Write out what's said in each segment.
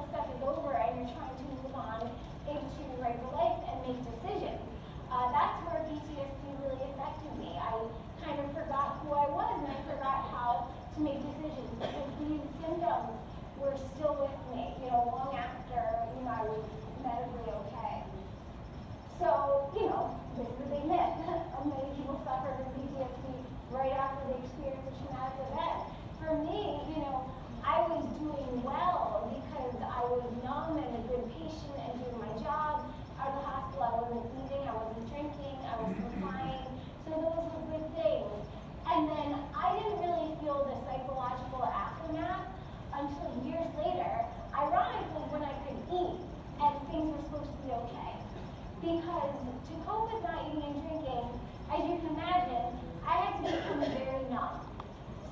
stuff is over and you're trying to move on into regular life and make decisions. That's where PTSD really affected me. I kind of forgot who I was and I forgot how to make decisions because these symptoms were still with me, long after, I was medically okay. So, this is a big myth. Many people suffer from PTSD right after they experience a traumatic event. For me, I was doing well because I was numb and a good patient and doing my job. Out of the hospital, I wasn't eating, I wasn't drinking, I was complying. So those were good things. And then I didn't really feel the psychological aftermath until years later, ironically when I could eat and things were supposed to be okay. Because to cope with not eating and drinking, as you can imagine, I had to become very numb.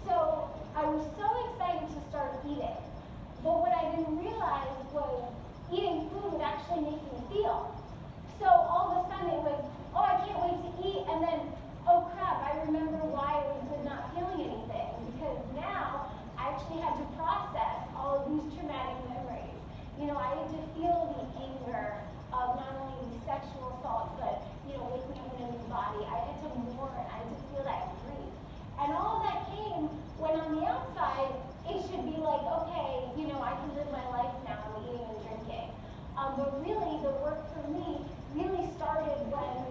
So I was so excited to start eating. But what I didn't realize was eating food would actually make me feel. So all of a sudden it was, oh, I can't wait to eat, and then, oh crap, I remember why I was not feeling anything. Because now I actually had to process all of these traumatic memories. I had to feel the anger of not only the sexual assault, but waking up in a new body. I had to mourn. I had to feel that grief. And all of that came when on the outside, it should be like, okay, I can live my life now, eating and drinking. But really, the work for me really started when,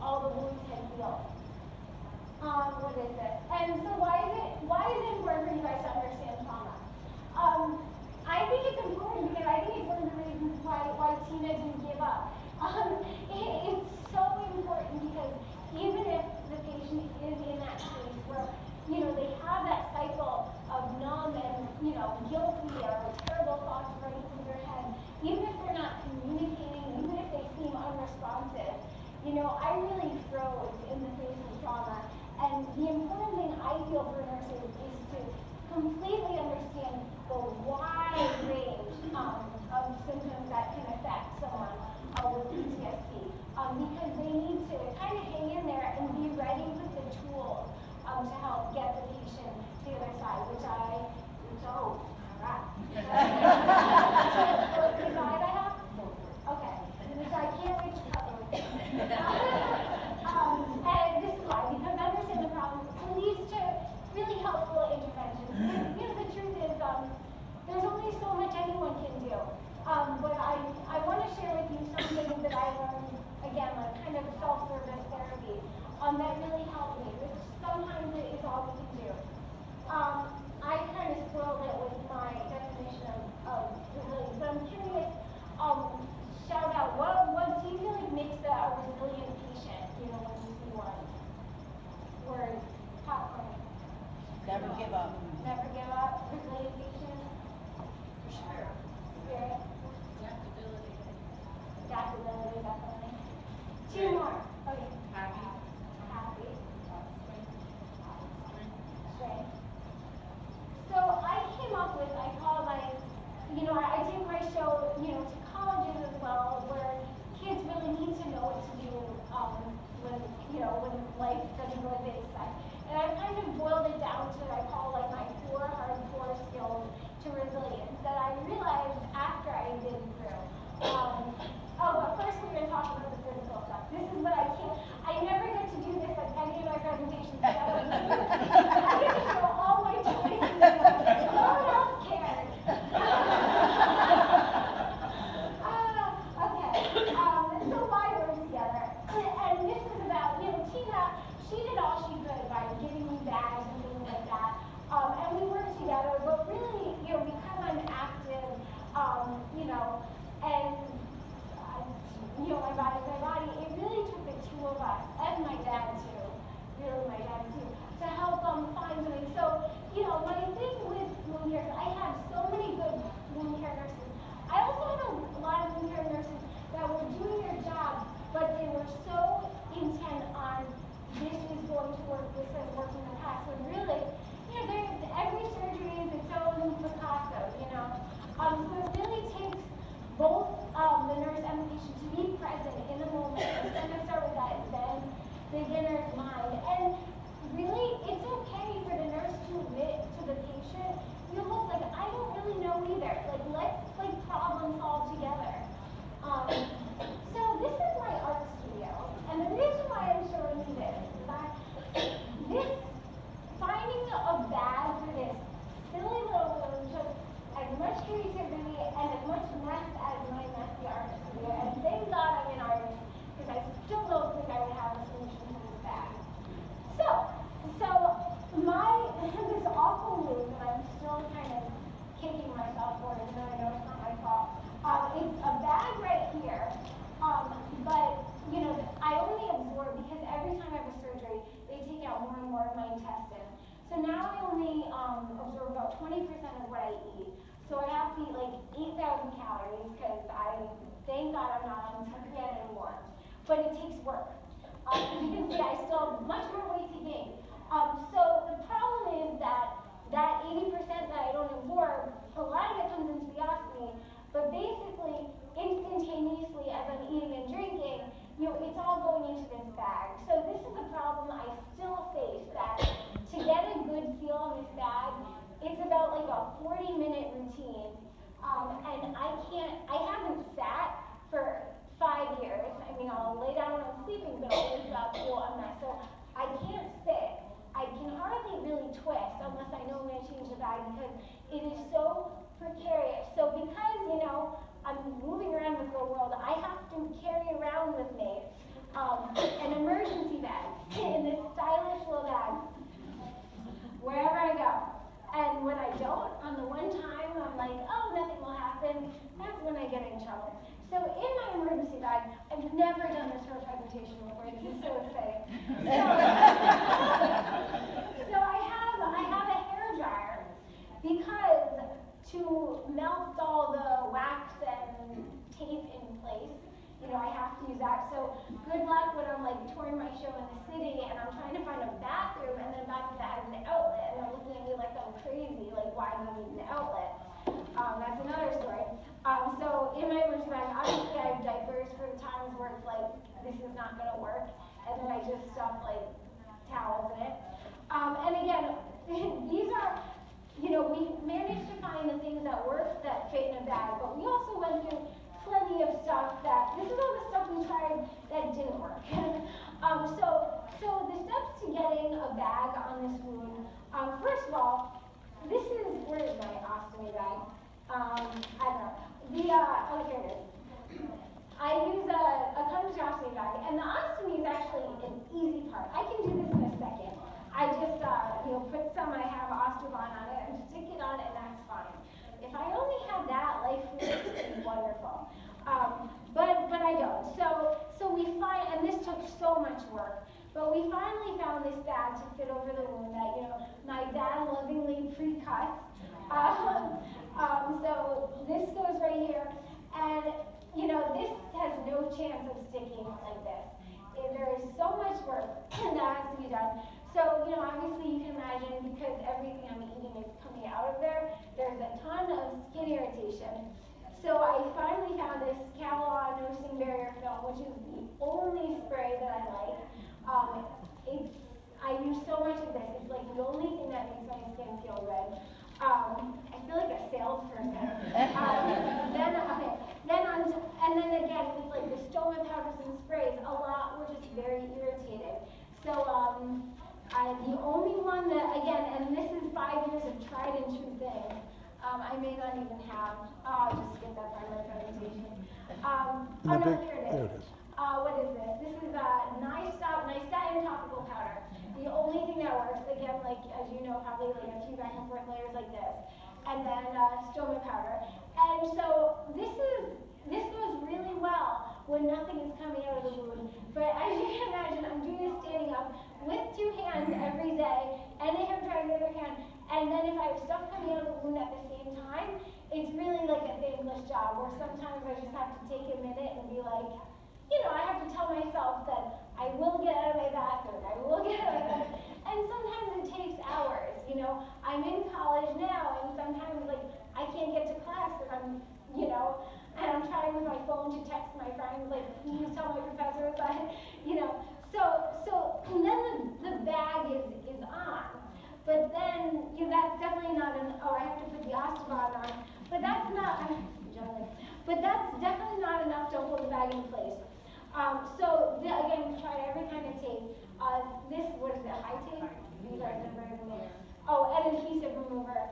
all the wounds had healed. What is it? And so why is it important for you guys to understand trauma? I think it's important because I think it's one of the reasons why Tina didn't give up. It's so important because even if the patient is in that place where, they have that cycle of numb and, guilty or terrible thoughts running through their head, even if they're not communicating, even if they seem unresponsive, I really froze in the face of trauma. And the important thing I feel for nurses is to completely understand the wide range of symptoms that can affect someone with PTSD. Because they need to kind of hang in there and be ready with the tools to help get the patient to the other side, all right. The guide I have? Okay. So I can't wait to cover with you. And this is why, because understand the problem leads to really helpful interventions. The truth is, there's only so much anyone can do. But I want to share with you something that I learned, again, like kind of self-service therapy, that really helped me, which sometimes is all we can do. I kind of spoiled it with my definition of resilience, but I'm curious, shout out, what do you feel like makes a resilient patient, when you see one? Words, popcorn. Never give up. Never give up, resilient patient. For sure. Spirit. Adaptability. Adaptability, definitely. Two more. Okay. Happy. Happy. Strength. So I came up with, I call it like, I take my show, to colleges as well, where kids really need to know what to do when life doesn't go as they expect. And I've kind of boiled it down to what I call like my 4 hardcore skills to resilience that I realized after I did through. But first we're going to talk about the physical stuff. This is what I never get to do this like any of my presentations. I get to show all my choices. No one else cares. Okay. So why we're together? And this is about, Tina, she did all she could by giving me bags and things like that. And we worked together, but really, because I'm active, and my body, it really took the two of us, and my dad too, to help find something. So, my thing with wound care, I have so many good wound care nurses. I also had a lot of wound care nurses that were doing their job, but they were so intent on this is going to work, this has worked in the past, when really, every surgery is its own Picasso, So it really takes both the nurse and the patient to be present in the moment. It's going to start with that Zen beginner's mind. And really, it's okay for the nurse to admit to the patient, look, I don't really know either. Let's about 20% of what I eat. So I have to eat like 8,000 calories because thank God I'm not on Tupperware anymore. But it takes work. As you can see, I still have much more weight to gain. So the problem is that 80% that I don't absorb, a lot of it comes into the ostomy, but basically, instantaneously as I'm eating and drinking, it's all going into this bag. So this is a problem I still face, that to get a good feel on this bag, it's about like a 40-minute routine. And I haven't sat for 5 years. I mean, I'll lay down when I'm sleeping, but I'll wake up, feel a mess. So I can't sit. I can hardly really twist unless I know I'm going to change the bag because it is so precarious. So because, I'm moving around the world, I have to carry around with me an emergency bag in this stylish little bag wherever I go. And when I don't, on the one time I'm like, oh, nothing will happen, that's when I get in trouble. So in my emergency bag, I've never done this for a presentation before, this is so exciting. So I have a hair dryer because to melt all the wax and tape in place, I have to use that. So good luck when I'm like touring my show in the city and I'm trying to find a bathroom and then bathroom that has an outlet and they're looking at me like I'm crazy, like why do you need an outlet? That's another story. So in my emergency bag, obviously I have diapers for the times where it's like this is not going to work, and then I just stuff like towels in it. And again, these are, we managed to find the things that work that fit in a bag, but we also went through plenty of stuff this is all the stuff we tried that didn't work. So the steps to getting a bag on this wound, first of all, where is my ostomy bag? I don't know. Here it is. I use a country ostomy bag, and the ostomy is actually an easy part. I can do this in a second. I just, put some, I have Osterbond on it, and stick it on, and that's fine. If I only had that, life would be wonderful. But I don't. So we find, and this took so much work, but we finally found this bag to fit over the wound that, my dad lovingly pre-cut. So this goes right here, and, this has no chance of sticking like this. There is so much work that has to be done. So, obviously you can imagine, because everything I'm eating is coming out of there, there's a ton of skin irritation. So I finally found this Calon nursing barrier film, which is the only spray that I like. I use so much of this. It's like the only thing that makes my skin feel good. I feel like a salesperson. And then again, with like the stoma powders and sprays, a lot were just very irritated. So the only one that, again, and this is 5 years of tried and true things, I may not even have, I'll just skip that part of my presentation. Here it is. What is this? This is Nystatin topical powder. The only thing that works, again, like, as you know, probably like a few back and forth layers like this. And then stoma powder. And so this goes really well when nothing is coming out of the wound. But as you can imagine, I'm doing this standing up with 2 hands every day, and I have tried the other hand. And then if I have stuff coming out of the wound at the same time, it's really like a thankless job, where sometimes I just have to take a minute and be like, I have to tell myself that I will get out of my bathroom, I will get out of my bathroom. And sometimes it takes hours, I'm in college now, and sometimes like I can't get to class because I'm, and I'm trying with my phone to text my friends, like, please tell my professor that, So and then the bag is on. But then, that's definitely not I have to put the Osterbond on. But that's not, but that's definitely not enough to hold the bag in place. Again, we tried every kind of tape. What is it, high tape? These are different. And adhesive remover.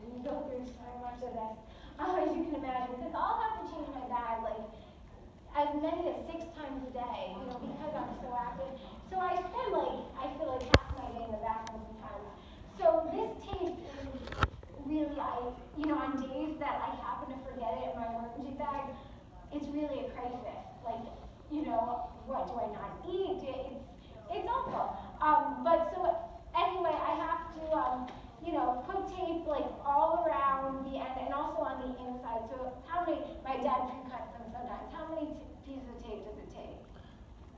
We go through so much of this, as you can imagine, because I'll have to change my bag, like, as many as 6 times a day, because I'm so active. So I spend I feel like half my day in the bathroom sometimes. So this tape is really, on days that I happen to forget it in my emergency bag, it's really a crisis. Like, what do I not eat? It's awful. But so anyway, I have to, put tape side. So how many, my dad pre-cuts them sometimes. How many pieces of tape does it take?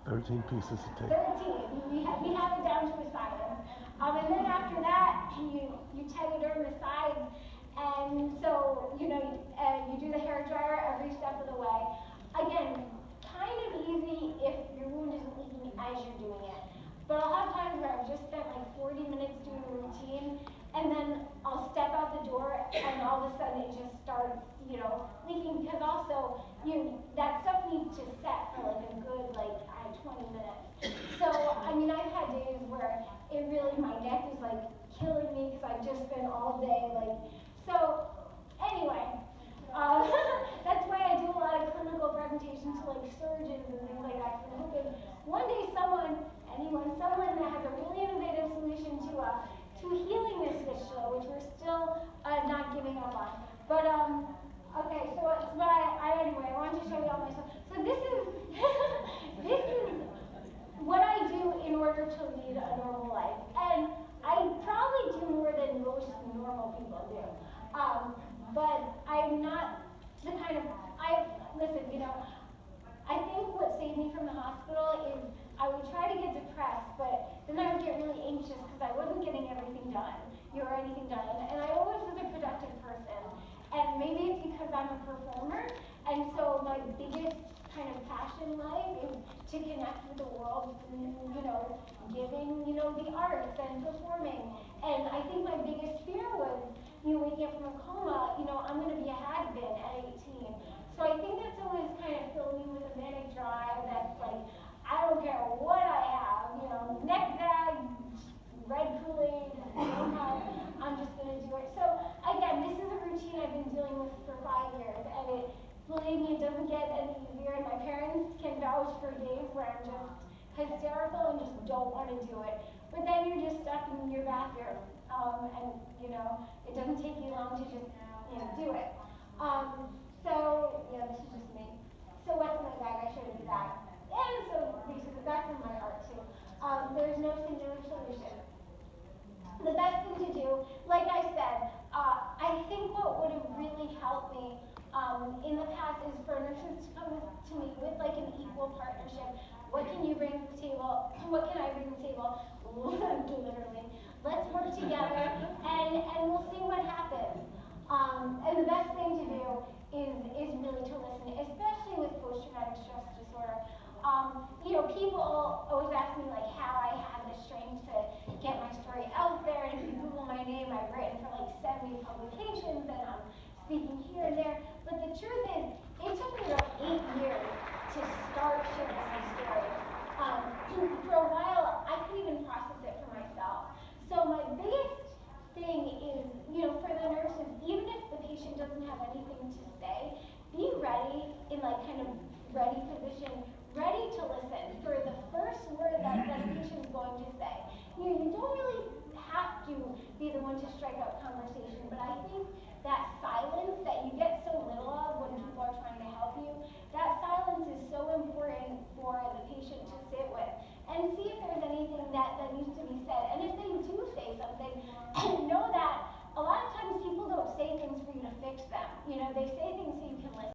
13 pieces of tape. 13. We have it down to a science. And then after that, you tegaderm the sides. And so, you know, you do the hair dryer every step of the way. Again, kind of easy if your wound isn't leaking as you're doing it. But I'll have times where I've just spent like 40 minutes doing a routine, and then I'll step out the door, and all of a sudden it just starts, you know, leaking. Because also, that stuff needs to set for like a good 20 minutes. So I mean, I've had days where it really, my neck is like killing me because I've just been all day like. So anyway, that's why I do a lot of clinical presentations to like surgeons and things like that. I'm hoping one day someone that has a really innovative solution to healing this fistula, which we're still not giving up on. But okay, so anyway, I wanted to show you all my stuff. So this is this is what I do in order to lead a normal life, and I probably do more than most normal people do. But I'm not the kind of listen, you know. I think what saved me from the hospital is I would try to get depressed, but then I would get really anxious because I wasn't getting anything done, or anything done. And I always was a productive person. And maybe it's because I'm a performer, and so my biggest kind of passion in life is to connect with the world through, you know, giving, you know, the arts and performing. And I think my biggest fear was, waking up from a coma, I'm going to be a has-been at 18. So I think that's always kind of filled me with a manic drive that's like, I don't care what I have, neck bag, red Kool-Aid, I'm just going to do it. So again, this is a routine I've been dealing with for 5 years, and believe me, it doesn't get any easier, and my parents can vouch for days where I'm just hysterical and just don't want to do it. But then you're just stuck in your bathroom, and it doesn't take you long to just do it. So yeah, this is just me. So what's in my bag? I showed you that. And so basically that's in my art too. There's no singular solution. The best thing to do, like I said, I think what would have really helped me in the past is for nurses to come to me with like an equal partnership. What can you bring to the table? What can I bring to the table? Literally. Let's work together and we'll see what happens. And the best thing to do is really to listen, especially with post-traumatic stress disorder. People always ask me like how I had the strength to get my story out there, and if you Google my name, I've written for like 70 publications, and I'm speaking here and there. But the truth is, it took me about 8 years to start sharing my story. For a while, I couldn't even process it for myself. So my biggest thing is, for the nurses, even if the patient doesn't have anything to say, be ready in like kind of ready position, ready to listen for the first word that the patient is going to say. You don't really have to be the one to strike up conversation, but I think that silence that you get so little of when people are trying to help you, that silence is so important for the patient to sit with and see if there's anything that needs to be said. And if they do say something, know that a lot of times people don't say things for you to fix them. They say